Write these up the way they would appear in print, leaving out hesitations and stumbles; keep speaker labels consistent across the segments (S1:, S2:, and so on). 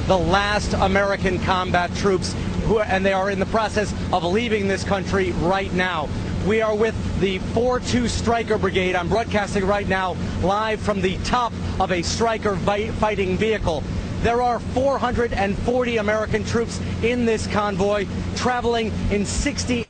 S1: the last American combat troops, and they are in the process of leaving this country right now. We are with the 4-2 Stryker Brigade. I'm broadcasting right now live from the top of a Stryker fighting vehicle. There are 440 American troops in this convoy, traveling in 60.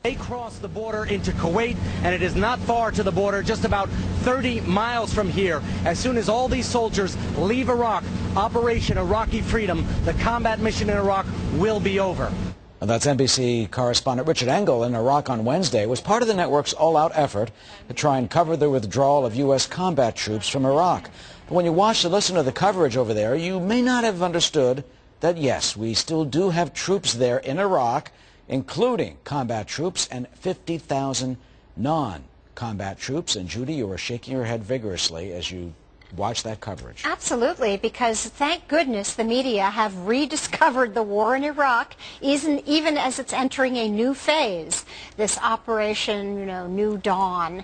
S1: They cross the border into Kuwait, and it is not far to the border, just about 30 miles from here. As soon as all these soldiers leave Iraq, Operation Iraqi Freedom, the combat mission in Iraq, will be over.
S2: That's NBC correspondent Richard Engel in Iraq on Wednesday. It was part of the network's all-out effort to try and cover the withdrawal of U.S. combat troops from Iraq. But when you watch and listen to the coverage over there, you may not have understood that, yes, we still do have troops there in Iraq, including combat troops and 50,000 non-combat troops. And Judy, you were shaking your head vigorously as you watch that coverage.
S3: Absolutely, because thank goodness the media have rediscovered the war in Iraq, even as it's entering a new phase, this Operation, New Dawn.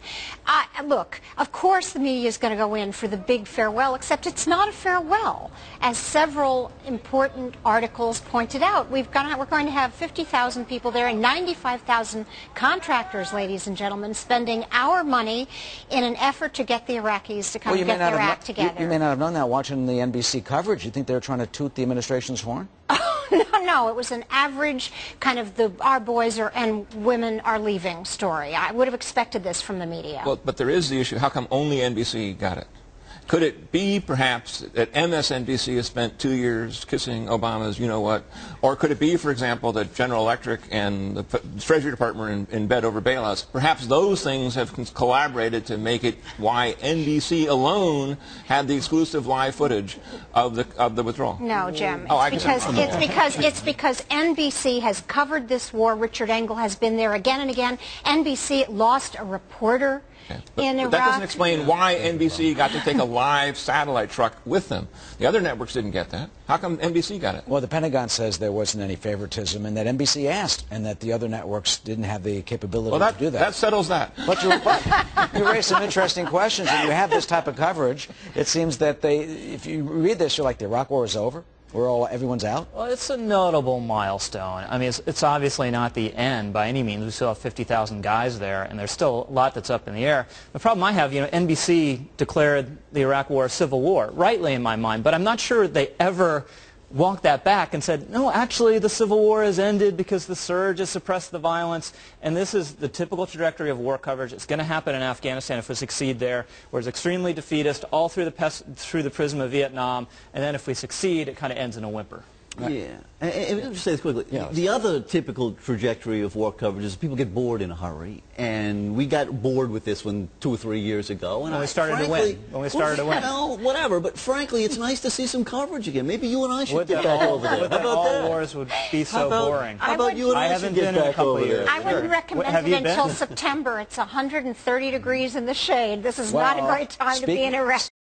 S3: Look, of course the media is going to go in for the big farewell, except it's not a farewell. As several important articles pointed out, we're going to have 50,000 people there and 95,000 contractors, ladies and gentlemen, spending our money in an effort to get the Iraqis to come get their act together.
S2: You may not have known that watching the NBC coverage. You think they were trying to toot the administration's horn?
S3: No, it was an average kind of our boys and women are leaving story. I would have expected this from the media.
S4: Well, but there is the issue, how come only NBC got it? Could it be, perhaps, that MSNBC has spent 2 years kissing Obama's you-know-what? Or could it be, for example, that General Electric and the Treasury Department in bed over bailouts, perhaps those things have collaborated to make it why NBC alone had the exclusive live footage of the withdrawal?
S3: No, Jim. It's because NBC has covered this war. Richard Engel has been there again and again. NBC lost a reporter.
S4: Okay.
S3: In Iraq.
S4: But that doesn't explain why NBC got to take a live satellite truck with them. The other networks didn't get that. How come NBC got it?
S2: Well, the Pentagon says there wasn't any favoritism and that NBC asked and that the other networks didn't have the capability to do that.
S4: That settles that.
S2: But you raise some interesting questions. When you have this type of coverage, it seems that if you read this, you're like, the Iraq War is over? Everyone's out?
S5: Well, it's a notable milestone. I mean, it's obviously not the end by any means. We still have 50,000 guys there, and there's still a lot that's up in the air. The problem I have, NBC declared the Iraq War a civil war, rightly in my mind, but I'm not sure they ever walked that back and said, no, actually the Civil War has ended because the surge has suppressed the violence, and this is the typical trajectory of war coverage. It's going to happen in Afghanistan if we succeed there, where it's extremely defeatist, all through the prism of Vietnam, and then if we succeed, it kind of ends in a whimper.
S6: Right. Yeah. And let me just say this quickly. Yeah. The other typical trajectory of war coverage is people get bored in a hurry. And we got bored with this one 2 or 3 years ago. And
S5: when we started to win.
S6: Well, whatever. But frankly, it's nice to see some coverage again. Maybe you and I should get back over there.
S5: How about all wars would be so boring.
S6: How about you and I should get back over there?
S3: I wouldn't recommend it until September. It's 130 degrees in the shade. This is not a great time to be in Iraq.